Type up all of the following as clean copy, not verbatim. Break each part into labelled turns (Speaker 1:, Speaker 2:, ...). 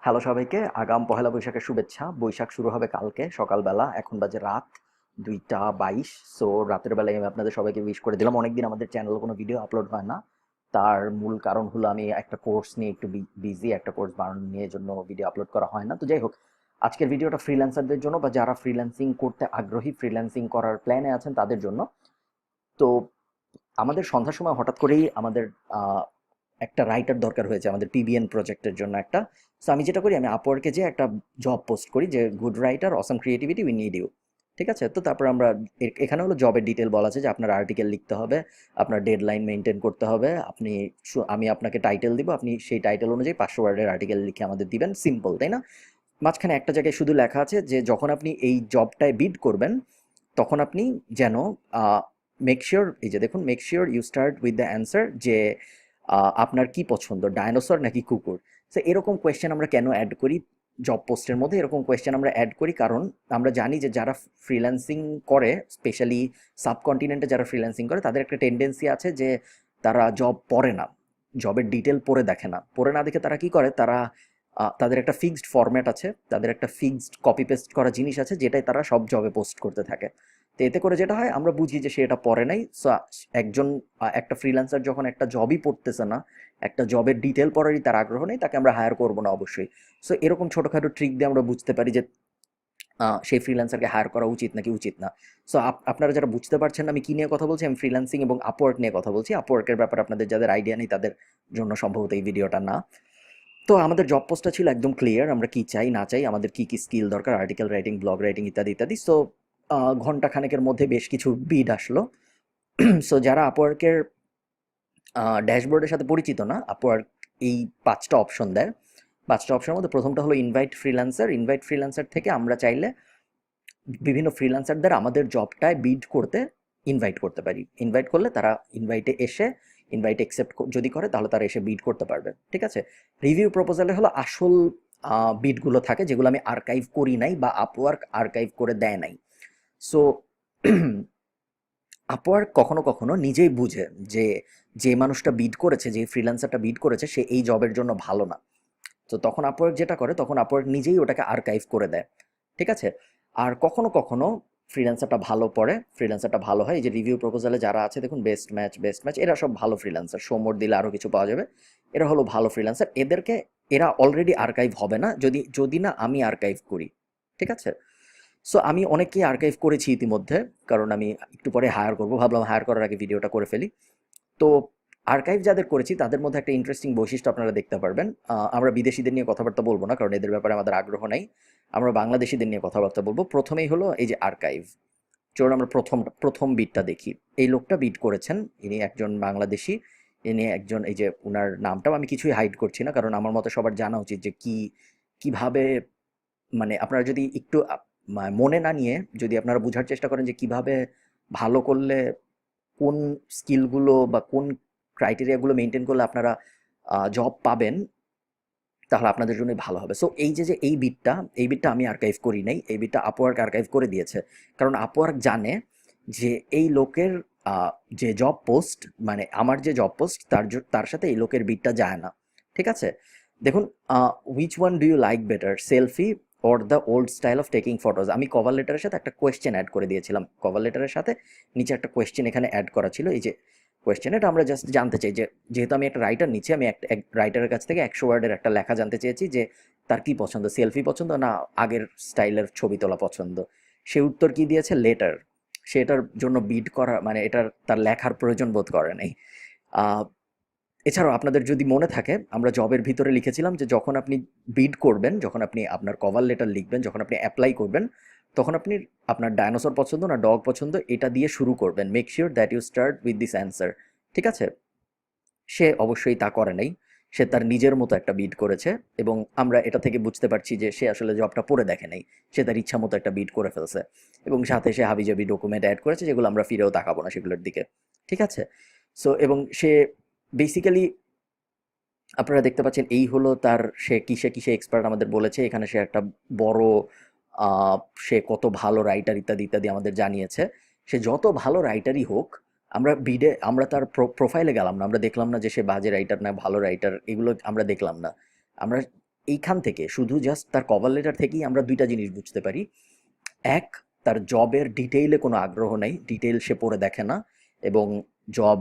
Speaker 1: Hello সবাইকে, আগাম পহেলা বৈশাখের শুভেচ্ছা। বৈশাখ শুরু হবে কালকে সকালবেলা, এখন বাজে রাত 2টা 22। সো রাতের বেলায় আমি আপনাদের সবাইকে উইশ করে দিলাম। অনেকদিন আমাদের চ্যানেলে কোনো ভিডিও আপলোড হয় না। তার মূল কারণ হলো আমি একটা কোর্স নিয়ে একটু বিজি, একটা কোর্স বানানো নিয়ে জন্য ভিডিও আপলোড করা হয় না। তো যাই হোক, আজকের ভিডিওটা ফ্রিল্যান্সারদের জন্য বা যারা ফ্রিল্যান্সিং করতে আগ্রহী, ফ্রিল্যান্সিং করার প্ল্যানে আছেন তাদের জন্য। তো আমাদের সন্ধ্যার সময় হঠাৎ করেই আমাদের একটা রাইটার দরকার হয়েছে আমাদের পিবিএন প্রজেক্টের জন্য একটা। সো আমি যেটা করি, আমি আপওয়ার্কে যে একটা জব পোস্ট করি যে good writer, awesome creativity, we need you. ঠিক আছে, তো তারপর আমরা এখানে হলো জবের ডিটেল বলা আছে যে আপনার আর্টিকেল লিখতে হবে, আপনার ডেডলাইন মেনটেন করতে হবে, আপনি আমি আপনাকে টাইটেল দিব, আপনি সেই টাইটেল অনুযায়ী 500 ওয়ার্ডের আর্টিকেল লিখে আমাদের দিবেন। সিম্পল, তাই না? মাঝখানে একটা জায়গায় শুধু লেখা আছে যে যখন আপনি এই জবটায় বিড করবেন তখন আপনি যেন মেক শিওর, এই যে দেখুন, make sure you start with the answer, যে আপনার কি পছন্দ, ডায়নোসর নাকি কুকুর। তো এরকম কোয়েশ্চেন আমরা কেন অ্যাড করি জব পোস্টের মধ্যে? এরকম কোয়েশ্চেন আমরা অ্যাড করি কারণ আমরা জানি যে যারা ফ্রিল্যান্সিং করে, স্পেশালি সাবকন্টিনেন্টে যারা ফ্রিল্যান্সিং করে, তাদের একটা টেন্ডেন্সি আছে যে তারা জব পড়ে না, জবের ডিটেল পড়ে দেখে না। পড়ে না দেখে তারা কি করে, তারা তাদের একটা ফিক্সড ফরম্যাট আছে, তাদের একটা ফিক্সড কপি পেস্ট করা জিনিস আছে, যেটাই তারা সব জবে পোস্ট করতে থাকে। তো এতে করে যেটা হয়, আমরা বুঝি যে সে এটা পড়ে নাই। সো একজন একটা ফ্রিল্যান্সার যখন একটা জবই পড়তেছে না, একটা জবের ডিটেল পড়ারই তার আগ্রহ নেই, তাকে আমরা হায়ার করবো না অবশ্যই। সো এরকম ছোটোখাটো ট্রিক দিয়ে আমরা বুঝতে পারি যে সেই ফ্রিল্যান্সারকে হায়ার করা উচিত নাকি উচিত না। সো আপনারা যারা বুঝতে পারছেন না আমি কি নিয়ে কথা বলছি, আমি ফ্রিল্যান্সিং এবং আপওয়ার্ক নিয়ে কথা বলছি। আপওয়ার্কের ব্যাপারে আপনাদের যাদের আইডিয়া নেই তাদের জন্য সম্ভবত এই ভিডিওটা না। তো আমাদের জব পোস্টটা ছিল একদম ক্লিয়ার, আমরা কি চাই না চাই, আমাদের কি কি স্কিল দরকার, আর্টিকেল রাইটিং, ব্লগ রাইটিং, ইত্যাদি ইত্যাদি। সো ঘন্টা খানেকের মধ্যে বেশ কিছু বিড আসলো। সো যারা আপওয়ার্কের ড্যাশবোর্ডের সাথে পরিচিত না, আপওয়ার্ক এই 5টা অপশন দেয়। 5টা অপশনের মধ্যে প্রথমটা হলো ইনভাইট ফ্রিল্যান্সার। ইনভাইট ফ্রিল্যান্সার থেকে আমরা চাইলে বিভিন্ন ফ্রিল্যান্সারদের আমাদের জবটায় বিড করতে ইনভাইট করতে পারি। ইনভাইট করলে তারা ইনভাইটে এসে, ইনভাইট অ্যাকসেপ্ট যদি করে তাহলে তারা এসে বিড করতে পারবে। ঠিক আছে, রিভিউ প্রপোজালে হলো আসল বিডগুলো থাকে, যেগুলো আমি আর্কাইভ করি নাই বা আপওয়ার্ক আর্কাইভ করে দেয় নাই। সো আপওয়ার্ক কখনো কখনো নিজেই বুঝে যে যে মানুষটা বিড করেছে, যে ফ্রিল্যান্সারটা বিড করেছে, সে এই জবের জন্য ভালো না। তো তখন আপওয়ার্ক যেটা করে, তখন আপওয়ার্ক নিজেই ওটাকে আর্কাইভ করে দেয়। ঠিক আছে, আর কখনো কখনো ফ্রিল্যান্সারটা ভালো পড়ে, ফ্রিল্যান্সারটা ভালো হয়। এই যে রিভিউ প্রপোজালে যারা আছে দেখুন, বেস্ট ম্যাচ, বেস্ট ম্যাচ, এরা সব ভালো ফ্রিল্যান্সার। সোমর দিলে আরও কিছু পাওয়া যাবে, এরা হলো ভালো ফ্রিল্যান্সার। এদেরকে, এরা অলরেডি আর্কাইভ হবে না যদি যদি না আমি আর্কাইভ করি। ঠিক আছে, সো আমি অনেককেই আর্কাইভ করেছি ইতিমধ্যে, কারণ আমি একটু পরে হায়ার করবো, ভাবলাম হায়ার করার আগে ভিডিওটা করে ফেলি। তো আর্কাইভ যাদের করেছি তাদের মধ্যে একটা ইন্টারেস্টিং বৈশিষ্ট্য আপনারা দেখতে পারবেন। আমরা বিদেশিদের নিয়ে কথাবার্তা বলবো না, কারণ এদের ব্যাপারে আমাদের আগ্রহ নাই। আমরা বাংলাদেশিদের নিয়ে কথাবার্তা বলবো। প্রথমেই হলো এই যে আর্কাইভ। চলুন আমরা প্রথম বিটটা দেখি। এই লোকটা বিট করেছেন, ইনি একজন বাংলাদেশি। ইনি একজন, এই যে উনার নামটাও আমি কিছুই হাইড করছি না, কারণ আমার মতে সবার জানা উচিত যে কিভাবে, মানে আপনারা যদি একটু মনে না নিয়ে যদি আপনারা বোঝার চেষ্টা করেন যে কিভাবে ভালো করলে, কোন স্কিলগুলো বা কোন ক্রাইটেরিয়াগুলো মেনটেন করলে আপনারা জব পাবেন, তাহলে আপনাদের জন্যই ভালো হবে। সো এই যে এই বিটটা আমি আর্কাইভ করি নাই, এই বিটটা আপওয়ার্ক আর্কাইভ করে দিয়েছে। কারণ আপওয়ার্ক জানে যে এই লোকের যে জব পোস্ট, মানে আমার যে জব পোস্ট, তার সাথে এই লোকের বিটটা যায় না। ঠিক আছে, দেখুন, which one do you like better, selfie or the old style of taking photos. আমি কভার লেটারের সাথে একটা কোয়েশ্চেন অ্যাড করে দিয়েছিলাম। কভার লেটারের সাথে নিচে একটা কোয়েশ্চেন এখানে অ্যাড করা ছিল। এই যে কোয়েশ্চেন, এটা আমরা জাস্ট জানতে চাই যে, যেহেতু আমি একটা রাইটার নিচ্ছি, আমি একটা রাইটারের কাছ থেকে 100 ওয়ার্ডের একটা লেখা জানতে চেয়েছি যে তার কি পছন্দ, সেলফি পছন্দ না আগের স্টাইলের ছবি তোলা পছন্দ। সে উত্তর কি দিয়েছে, লেটার। সে এটার জন্য বিড করা, মানে এটার তার লেখার প্রয়োজন বোধ করে নাই। আহ, এছাড়াও আপনাদের যদি মনে থাকে, আমরা জবের ভিতরে লিখেছিলাম যে যখন আপনি বিড করবেন, যখন আপনি আপনার কভার লেটার লিখবেন, যখন আপনি অ্যাপ্লাই করবেন, তখন আপনি আপনার ডায়নোসর পছন্দ না ডগ পছন্দ এটা দিয়ে শুরু করবেন। Make sure that you start with this answer. ঠিক আছে, সে অবশ্যই তা করে নাই। সে তার নিজের মতো একটা বিড করেছে, এবং আমরা এটা থেকে বুঝতে পারছি যে সে আসলে জবটা পড়ে দেখে নাই। সে তার ইচ্ছা মতো একটা বিড করে ফেলছে, এবং সাথে সে হাবিজাবি ডকুমেন্ট অ্যাড করেছে, যেগুলো আমরা ফিরেও তাকাবো না সেগুলোর দিকে। ঠিক আছে, সো এবং সে বেসিক্যালি, আপনারা দেখতে পাচ্ছেন এই হলো তার, সে কিসে কিসে এক্সপার্ট আমাদের বলেছে এখানে। সে একটা বড়, আহ, সে কত ভালো রাইটার ইত্যাদি ইত্যাদি আমাদের জানিয়েছে। সে যত ভালো রাইটারই হোক, আমরা বিডে আমরা তার প্রোফাইলে গেলাম না, আমরা দেখলাম না যে সে বাজে রাইটার না ভালো রাইটার, এগুলো আমরা দেখলাম না। আমরা এইখান থেকে শুধু জাস্ট তার কভার লেটার থেকেই আমরা দুইটা জিনিস বুঝতে পারি। এক, তার জবের ডিটেইলে কোনো আগ্রহ নেই, ডিটেইল সে পড়ে দেখে না, এবং জব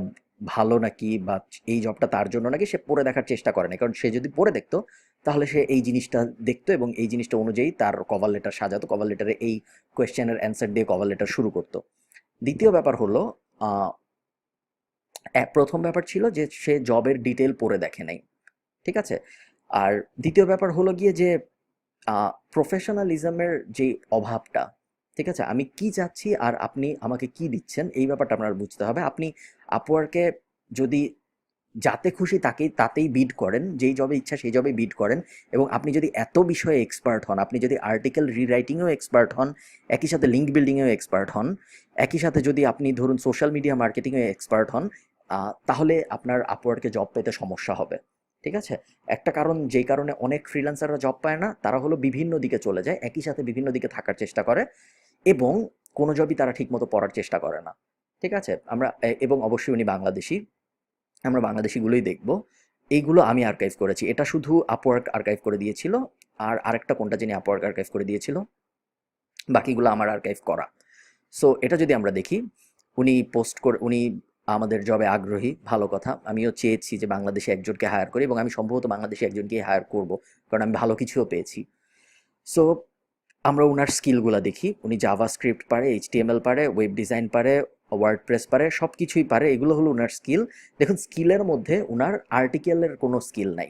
Speaker 1: ভালো নাকি বা এই জবটা তার জন্য নাকি সে পড়ে দেখার চেষ্টা করে না। কারণ সে যদি পড়ে দেখতো তাহলে সে এই জিনিসটা দেখতো এবং এই জিনিসটা অনুযায়ী তার কভার লেটার সাজাতো, কভার লেটারে এই কোয়েশ্চেনের অ্যান্সার দিয়ে কভার লেটার শুরু করতো। দ্বিতীয় ব্যাপার হলো, প্রথম ব্যাপার ছিল যে সে জবের ডিটেল পড়ে দেখে নাই, ঠিক আছে। আর দ্বিতীয় ব্যাপার হলো গিয়ে যে প্রফেশনালিজমের যে অভাবটা, ঠিক আছে, আমি কি চাচ্ছি আর আপনি আমাকে কি দিচ্ছেন এই ব্যাপারটা আপনার বুঝতে হবে। আপনি আপওয়ার্কে যদি যাতে খুশি তাকেই তাতেই বিড করেন, যেই জবে ইচ্ছা সেই জবে বিড করেন, এবং আপনি যদি এত বিষয়ে এক্সপার্ট হন, আপনি যদি আর্টিকেল রিরাইটিংয়েও এক্সপার্ট হন, একই সাথে লিঙ্ক বিল্ডিংয়েও এক্সপার্ট হন, একই সাথে যদি আপনি ধরুন সোশ্যাল মিডিয়া মার্কেটিংয়ে এক্সপার্ট হন, তাহলে আপনার আপওয়ার্কে জব পেতে সমস্যা হবে, ঠিক আছে। একটা কারণ, যেই কারণে অনেক ফ্রিল্যান্সাররা জব পায় না, তারা হলো বিভিন্ন দিকে চলে যায়, একই সাথে বিভিন্ন দিকে থাকার চেষ্টা করে, এবং কোনো জবই তারা ঠিকমতো পড়ার চেষ্টা করে না, ঠিক আছে। এবং অবশ্যই উনি বাংলাদেশি, আমরা বাংলাদেশিগুলোই দেখব। এইগুলো আমি আর্কাইভ করেছি, এটা শুধু আপওয়ার্ক আর্কাইভ করে দিয়েছিল, আর আরেকটা কোনটা জানি আপওয়ার্ক আর্কাইভ করে দিয়েছিল, বাকিগুলো আমার আর্কাইভ করা। সো এটা যদি আমরা দেখি, উনি পোস্ট করে, উনি আমাদের জবে আগ্রহী, ভালো কথা। আমিও চেয়েছি যে বাংলাদেশে একজনকে হায়ার করি, এবং আমি সম্ভবত বাংলাদেশে একজনকে হায়ার করব, কারণ আমি ভালো কিছুও পেয়েছি। সো আমরা উনার স্কিলগুলো দেখি, উনি জাভা স্ক্রিপ্ট পারে, এইচটিএমএল পারে, ওয়েব ডিজাইন পারে, ওয়ার্ডপ্রেস পারে, সব কিছুই পারে, এগুলো হলো উনার স্কিল। দেখুন, স্কিলের মধ্যে উনার আর্টিকেলের কোনো স্কিল নাই,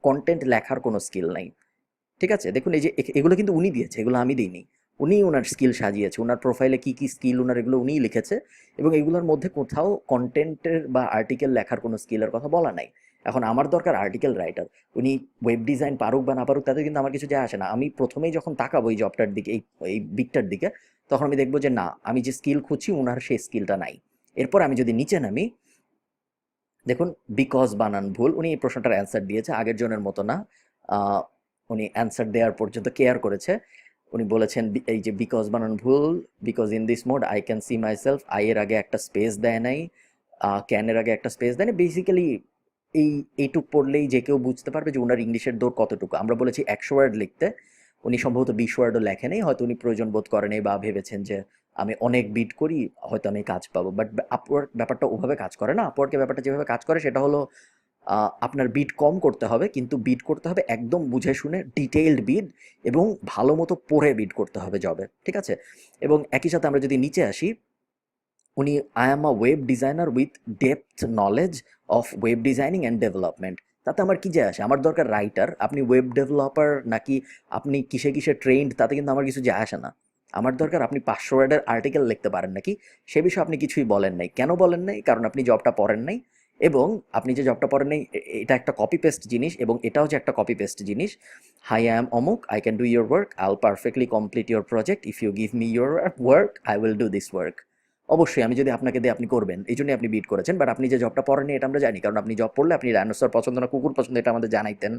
Speaker 1: কন্টেন্ট লেখার কোনো স্কিল নাই, ঠিক আছে। দেখুন, এই যে এগুলো কিন্তু উনি দিয়েছে, এগুলো আমি দিইনি, উনি ওনার স্কিল সাজিয়েছে, ওনার প্রোফাইলে কি কি স্কিল ওনার, এগুলো উনিই লিখেছে, এবং এগুলোর মধ্যে কোথাও কন্টেন্টের বা আর্টিকেল লেখার কোনো স্কিলের কথা বলা নাই। এখন আমার দরকার আর্টিকেল রাইটার, উনি ওয়েব ডিজাইন পারুক বা না পারুক তাতে কিন্তু আমার কিছু যায় আসে না। আমি প্রথমেই যখন তাকাবো এই জবটার দিকে, এই এই বিটটার দিকে, তখন আমি দেখবো যে না, আমি যে স্কিল খুঁজছি ওনার সেই স্কিলটা নাই। এরপর আমি যদি নিচে নামি, দেখুন, বিকজ বানান ভুল, উনি এই প্রশ্নটার অ্যান্সার দিয়েছে, আগের জনের মতো না। আহ, উনি অ্যান্সার দেওয়ার পর্যন্ত কেয়ার করেছে। উনি বলেছেন এই যে বিকজ বানান ভুল, because in this mode I can see my self, I এর আগে একটা স্পেস দেয় নাই, ক্যানের আগে একটা স্পেস দেয় না। বেসিক্যালি এইটুক পড়লেই যে কেউ বুঝতে পারবে যে ওনার ইংলিশের দৌড় কতটুকু। আমরা বলেছি 100 ওয়ার্ড লিখতে, উনি সম্ভবত 20 ওয়ার্ডও লেখে নেই, হয়তো উনি প্রয়োজন বোধ করেনি বা ভেবেছেন যে আমি অনেক বিট করি, হয়তো আমি কাজ পাবো। বাট আপওয়ার্ক ব্যাপারটা ওভাবে কাজ করে না। আপওয়ার্কের ব্যাপারটা যেভাবে কাজ করে সেটা হলো, আপনার বিট কম করতে হবে, কিন্তু বিট করতে হবে একদম বুঝে শুনে, ডিটেইলড বিট, এবং ভালো মতো পড়ে বিট করতে হবে জবে, ঠিক আছে। এবং একই সাথে আমরা যদি নিচে আসি, উনি I am a web designer with depth knowledge of web designing and development. তাতে আমার কি যায় আসে? আমার দরকার রাইটার, আপনি ওয়েব ডেভেলপার নাকি আপনি কিসে কিসে ট্রেন্ড, তাতে কিন্তু আমার কিছু যায় আসে না। আমার দরকার আপনি 500 ওয়ার্ডের আর্টিকেল লিখতে পারেন নাকি, সে বিষয়ে আপনি কিছুই বলেন নাই। কেন বলেন নাই? কারণ আপনি জবটা পড়েন নাই, এবং আপনি যে জবটা পড়েন নাই এটা একটা কপি পেস্ট জিনিস, এবং এটাও যে একটা কপি পেস্ট জিনিস। হাই, আই এম অমুক, I can do your work, I will perfectly complete your project, if you give me your work I will do this work. অবশ্যই আমি যদি আপনাকে দিই আপনি করবেন, এই জন্যই আপনি বিট করেছেন। বাট আপনি যে জবটা পড়েননি এটা আমরা জানি, কারণ আপনি জব পড়লে আপনি ডাইনোসর পছন্দ না কুকুর পছন্দ এটা আমাদের জানাইতেন।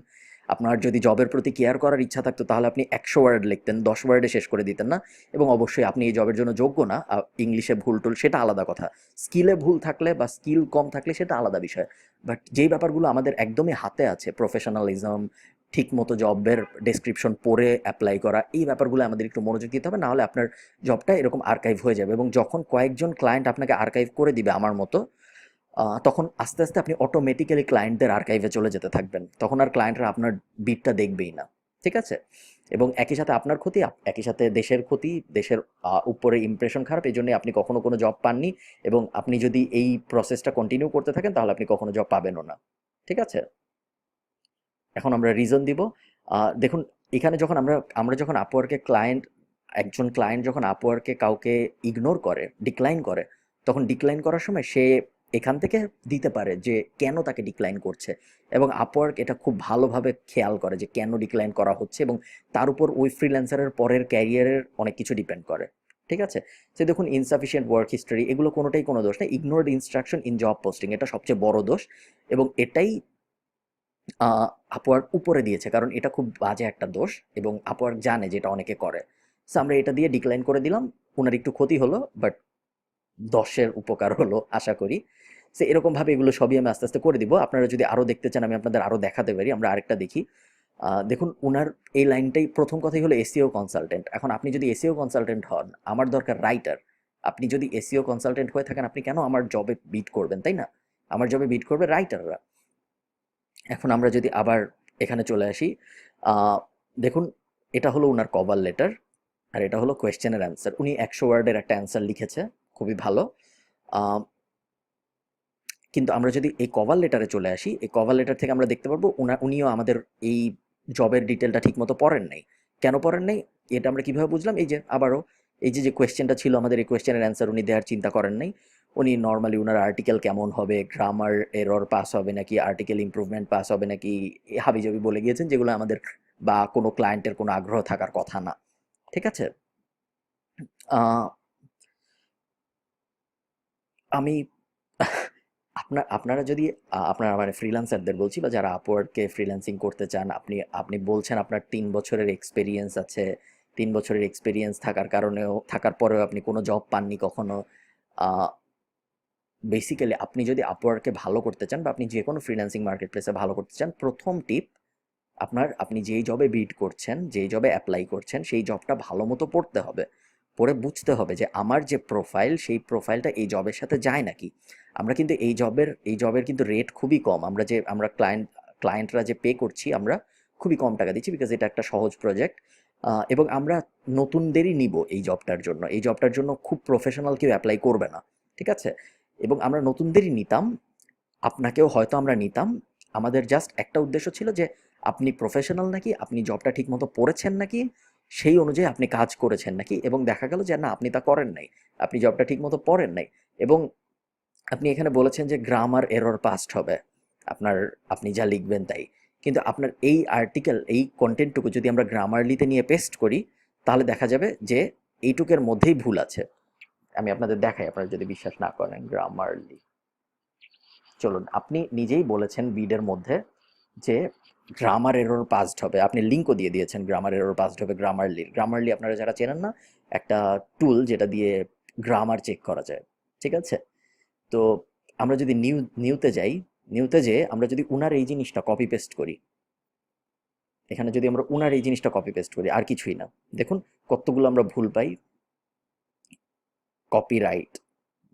Speaker 1: আপনার যদি জবের প্রতি কেয়ার করার ইচ্ছা থাকতো তাহলে আপনি 100 ওয়ার্ড লিখতেন, 10 ওয়ার্ডে শেষ করে দিতেন না। এবং অবশ্যই আপনি এই জবের জন্য যোগ্য না। ইংলিশে ভুল টুল সেটা আলাদা কথা, স্কিলে ভুল থাকলে বা স্কিল কম থাকলে সেটা আলাদা বিষয়। বাট যেই ব্যাপারগুলো আমাদের একদমই হাতে আছে, প্রফেশনালিজম, ঠিক মতো জবের ডেসক্রিপশন পড়ে অ্যাপ্লাই করা, এই ব্যাপারগুলো আমাদের একটু মনোযোগ দিতে হবে, নাহলে আপনার জবটা এরকম আর্কাইভ হয়ে যাবে। এবং যখন কয়েকজন ক্লায়েন্ট আপনাকে আর্কাইভ করে দিবে আমার মতো, তখন আস্তে আস্তে আপনি অটোমেটিক্যালি ক্লায়েন্টদের আর্কাইভে চলে যেতে থাকবেন, তখন আর ক্লায়েন্টরা আপনার বিটটা দেখবেই না, ঠিক আছে। এবং একই সাথে আপনার ক্ষতি, একই সাথে দেশের ক্ষতি, দেশের উপরে ইমপ্রেশন খারাপ, এই জন্যই আপনি কখনো কোনো জব পাননি, এবং আপনি যদি এই প্রসেসটা কন্টিনিউ করতে থাকেন তাহলে আপনি কখনো জব পাবেনও না, ঠিক আছে। এখন আমরা রিজন দিব। দেখুন, এখানে যখন আমরা আমরা যখন আপওয়ার্কে ক্লায়েন্ট, একজন ক্লায়েন্ট যখন আপওয়ার্কে কাউকে ইগনোর করে, ডিক্লাইন করে, তখন ডিক্লাইন করার সময় সে এখান থেকে দিতে পারে যে কেন তাকে ডিক্লাইন করছে, এবং আপওয়ার্ক এটা খুব ভালোভাবে খেয়াল করে যে কেন ডিক্লাইন করা হচ্ছে, এবং তার উপর ওই ফ্রিল্যান্সারের পরের ক্যারিয়ারের অনেক কিছু ডিপেন্ড করে, ঠিক আছে। যে দেখুন, ইনসাফিসিয়েন্ট ওয়ার্ক হিস্টরি, এগুলো কোনোটাই কোনো দোষ নেই, ignored instruction in job posting এটা সবচেয়ে বড় দোষ, এবং এটাই আপওয়ার্ক উপরে দিয়েছে, কারণ এটা খুব বাজে একটা দোষ, এবং আপওয়ার্ক জানে যে এটা অনেকে করে। সো আমরা এটা দিয়ে ডিক্লাইন করে দিলাম, ওনার একটু ক্ষতি হলো, বাট 10-এর উপকার হলো আশা করি। সো এরকমভাবে এগুলো সবই আমি আস্তে আস্তে করে দিব। আপনারা যদি আরও দেখতে চান আমি আপনাদের আরও দেখাতে পারি। আমরা আরেকটা দেখি। দেখুন উনার এই লাইনটাই প্রথম কথাই হলো এসইও কনসালটেন্ট। এখন আপনি যদি এসইও কনসালটেন্ট হন, আমার দরকার রাইটার। আপনি যদি এসইও কনসালটেন্ট হয়ে থাকেন, আপনি কেন আমার জবে বিট করবেন, তাই না? আমার জবে বিট করবে রাইটাররা। এখন আমরা যদি আবার এখানে চলে আসি, আহ, দেখুন এটা হলো উনার কভার লেটার, আর এটা হলো কোয়েশ্চেনের অ্যান্সার। উনি 100 ওয়ার্ডের একটা অ্যান্সার লিখেছে, খুবই ভালো। আহ, কিন্তু আমরা যদি এই কভার লেটারে চলে আসি, এই কভার লেটার থেকে আমরা দেখতে পারবো উনিও আমাদের এই জবের ডিটেলটা ঠিক মতো পড়েন নাই। কেন পড়েন নাই এটা আমরা কিভাবে বুঝলাম? এই যে আবারও এই যে যে কোয়েশ্চেনটা ছিল আমাদের, এই কোয়েশ্চেনের অ্যান্সার উনি দেওয়ার চিন্তা করেন নাই। উনি নর্মালি উনার আর্টিকেল কেমন হবে, গ্রামার এরর পাস হবে নাকি, আর্টিকেল ইমপ্রুভমেন্ট পাস হবে নাকি, হাবিজাবি বলে গিয়েছেন, যেগুলো আমাদের বা কোনো ক্লায়েন্টের কোনো আগ্রহ থাকার কথা না। ঠিক আছে। আহ, আমি আপনারা যদি আপনারা মানে ফ্রিল্যান্সারদের বলছি, বা যারা আপওয়ার্ডকে ফ্রিল্যান্সিং করতে চান, আপনি আপনি বলছেন আপনার 3 বছরের এক্সপিরিয়েন্স আছে, 3 বছরের এক্সপিরিয়েন্স থাকার কারণেও, থাকার পরেও আপনি কোনো জব পাননি কখনো। বেসিক্যালি আপনি যদি আপওয়ার্ডকে ভালো করতে চান, বা আপনি যে কোনো ফ্রিল্যান্সিং মার্কেট প্লেসে ভালো করতে চান, প্রথম টিপ, আপনি যেই জবে বিড করছেন, যেই জবে অ্যাপ্লাই করছেন, সেই জবটা ভালো মতো পড়তে হবে। পড়ে বুঝতে হবে যে আমার যে প্রোফাইল, সেই প্রোফাইলটা এই জবের সাথে যায় নাকি। আমরা কিন্তু এই জবের কিন্তু রেট খুবই কম। আমরা ক্লায়েন্টরা যে পে করছি, আমরা খুবই কম টাকা দিচ্ছি, বিকজ এটা একটা সহজ প্রজেক্ট। এবং আমরা নতুনদেরই নিব এই জবটার জন্য খুব প্রফেশনাল কেউ অ্যাপ্লাই করবে না। ঠিক আছে। এবং আমরা নতুনদেরই নিতাম, আপনাকেও হয়তো আমরা নিতাম। আমাদের জাস্ট একটা উদ্দেশ্য ছিল যে আপনি প্রফেশনাল নাকি, আপনি জবটা ঠিকমতো পড়েছেন নাকি, সেই অনুযায়ী আপনি কাজ করেছেন নাকি। এবং দেখা গেল যে না, আপনি তা করেন নাই, আপনি জবটা ঠিকমতো পড়েন নাই। এবং আপনি এখানে বলেছেন যে গ্রামার এরর পাস্ট হবে, আপনার আপনি যা লিখবেন তাই। কিন্তু আপনার এই আর্টিকেল, এই কন্টেন্টটুকু যদি আমরা গ্রামারলিতে নিয়ে পেস্ট করি, তাহলে দেখা যাবে যে এইটুকের মধ্যেই ভুল আছে। আমি আপনাদের দেখাই, আপনারা যদি বিশ্বাস না করেন। গ্রামারলি, চলুন, আপনি নিজেই বলেছেন বিডের মধ্যে যে গ্রামার এরর পাসড হবে, আপনি লিঙ্কও দিয়ে দিয়েছেন, গ্রামার এরর পাসড হবে গ্রামারলি আপনারা যারা চেনেন না, একটা টুল যেটা দিয়ে গ্রামার চেক করা যায়। ঠিক আছে। তো আমরা যদি নিউতে যাই, নিউতে যেয়ে আমরা যদি উনার এই জিনিসটা কপি পেস্ট করি, এখানে যদি আমরা উনার এই জিনিসটা কপি পেস্ট করি, আর কিছুই না, দেখুন কতগুলো আমরা ভুল পাই। Copyright,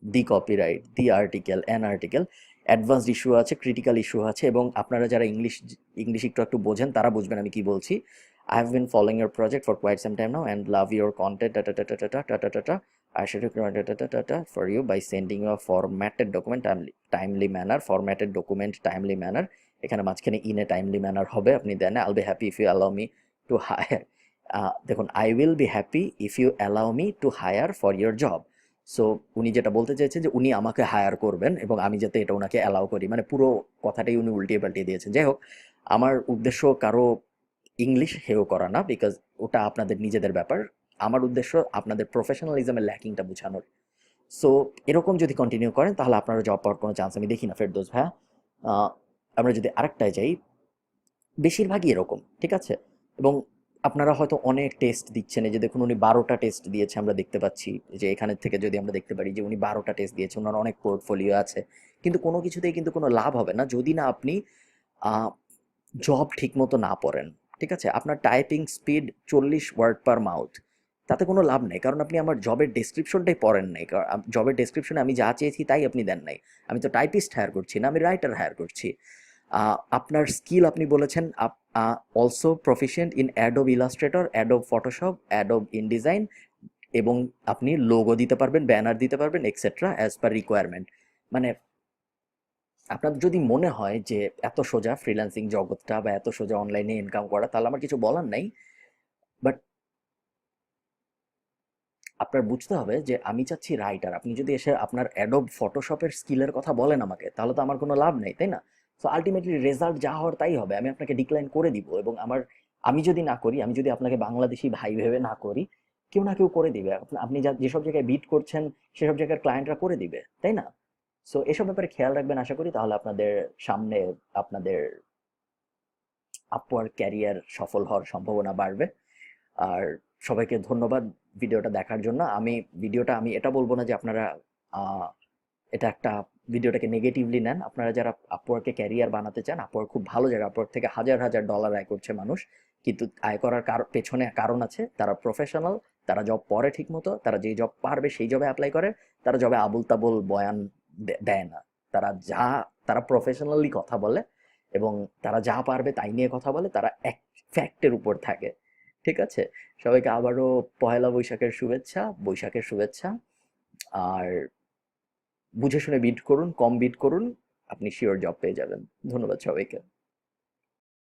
Speaker 1: the copyright, the article, an article, advanced issue আছে, ক্রিটিক্যাল ইস্যু আছে। এবং আপনারা যারা ইংলিশ একটু একটু বোঝেন তারা বুঝবেন আমি কি বলছি। I have been following your project for quite some time now and love your content টাটা টাটা টাটা টাটা টাটা I should for you by sending you a formatted document timely manner, formatted document timely manner। এখানে মাঝখানে in a timely manner হবে, আপনি then I'll be happy if you allow me to hire. দেখুন, I will be happy if you allow me to hire for your job. So উনি যেটা বলতে চাইছেন যে উনি আমাকে হায়ার করবেন এবং আমি যাতে এটা ওনাকে অ্যালাউ করি, মানে পুরো কথাটাই উনি উল্টিয়ে পাল্টিয়ে দিয়েছেন। যাই হোক, আমার উদ্দেশ্য কারো ইংলিশ হেও করা না, বিকজ ওটা আপনাদের নিজেদের ব্যাপার। আমার উদ্দেশ্য আপনাদের প্রফেশনালিজমের ল্যাকিংটা বোঝানোর। সো এরকম যদি কন্টিনিউ করেন তাহলে আপনারা জব পাওয়ার কোনো চান্স আমি দেখি না, ফেরদৌস ভাইয়া। আহ, আমরা যদি আরেকটায় যাই, বেশিরভাগই এরকম। ঠিক আছে। এবং আপনারা হয়তো অনেক টেস্ট দিচ্ছেন, এই যে দেখুন উনি 12টা টেস্ট দিয়েছে, আমরা দেখতে পাচ্ছি যে এখানে থেকে যদি আমরা দেখতে পারি যে উনি 12টা টেস্ট দিয়েছে, ওনার অনেক পোর্টফোলিও আছে। কিন্তু কোনো কিছুতেই কিন্তু কোনো লাভ হবে না যদি না আপনি জব ঠিকমতো না পড়েন। ঠিক আছে। আপনার typing speed 40 word per mouth, তাতে কোনো লাভ নেই, কারণ আপনি আমার জবের ডেসক্রিপশনটাই পড়েন নাই। জবের ডেসক্রিপশনে আমি যা চেয়েছি তাই আপনি দেন নাই। আমি তো টাইপিস্ট হায়ার করছি না, আমি রাইটার হায়ার করছি। আপনার স্কিল, আপনি বলেছেন also proficient in Adobe Illustrator, Adobe Photoshop, Adobe InDesign, এবং আপনি লোগো দিতে পারবেন, ব্যানার দিতে পারবেন, এক্সেট্রা অ্যাজ পার রিকোয়ারমেন্ট। মানে আপনার যদি মনে হয় যে এত সোজা ফ্রিল্যান্সিং জগৎটা, বা এত সোজা অনলাইনে ইনকাম করা, তাহলে আমার কিছু বলার নাই। বাট আপনার বুঝতে হবে যে আমি চাচ্ছি রাইটার। আপনি যদি এসে আপনার অ্যাডোব ফটোশপের স্কিলের কথা বলেন আমাকে, তাহলে তো আমার কোনো লাভ নেই, তাই না? সো আলটিমেটলি রেজাল্ট যা হওয়ার তাই হবে, আমি আপনাকে ডিক্লাইন করে দিব। এবং আমি যদি না করি, আমি যদি আপনাকে বাংলাদেশি ভাই ভেবে না করি, কেউ না কেউ করে দিবে। আপনি যেসব জায়গায় বিট করছেন, সেসব জায়গার ক্লায়েন্টরা করে দিবে, তাই না? সো এসব ব্যাপারে খেয়াল রাখবেন আশা করি, তাহলে আপনাদের সামনে আপনাদের আপওয়ার্ক ক্যারিয়ার সফল হওয়ার সম্ভাবনা বাড়বে। আর সবাইকে ধন্যবাদ ভিডিওটা দেখার জন্য। ভিডিওটা আমি এটা বলবো না যে আপনারা এটা একটা, ভিডিওটাকে নেগেটিভলি নেন। আপনারা যারা আপওয়ার্কে ক্যারিয়ার বানাতে চান, আপওয়ার্ক খুব ভালো জায়গা, আপওয়ার্ক থেকে হাজার হাজার ডলার আয় করছে মানুষ, কিন্তু আয় করার পেছনে কারণ আছে, তারা প্রফেশনাল, তারা জব পড়ে ঠিক মতো, তারা যেই জব পারবে সেই জবে অ্যাপ্লাই করে, তারা জবে আবুল তাবুল বয়ান দেয় না, তারা তারা প্রফেশনালি কথা বলে, এবং তারা যা পারবে তাই নিয়ে কথা বলে, তারা এক ফ্যাক্টের উপর থাকে। ঠিক আছে, সবাইকে আবারও পহেলা বৈশাখের শুভেচ্ছা, বৈশাখের শুভেচ্ছা। আর বুঝে শুনে বিট করুন, কম বিট করুন, আপনি শিওর জব পেয়ে যাবেন। ধন্যবাদ সবাইকে।